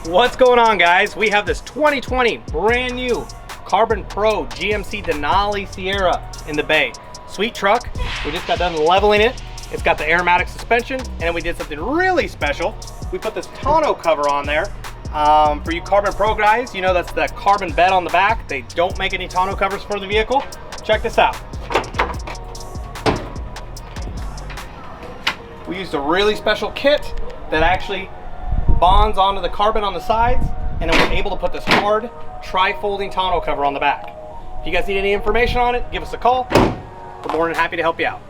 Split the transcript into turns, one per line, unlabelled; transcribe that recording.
What's going on, guys? We have this 2020 brand new Carbon Pro GMC Denali Sierra in the bay. Sweet truck. We just got done leveling it. It's got the airmatic suspension, and we did something really special. We put this tonneau cover on there. For you Carbon Pro guys, you know that's the carbon bed on the back. They don't make any tonneau covers for the vehicle. Check this out. We used a really special kit that actually bonds onto the carbon on the sides, and then we're able to put this hard tri-folding tonneau cover on the back. If you guys need any information on it, give us a call. We're more than happy to help you out.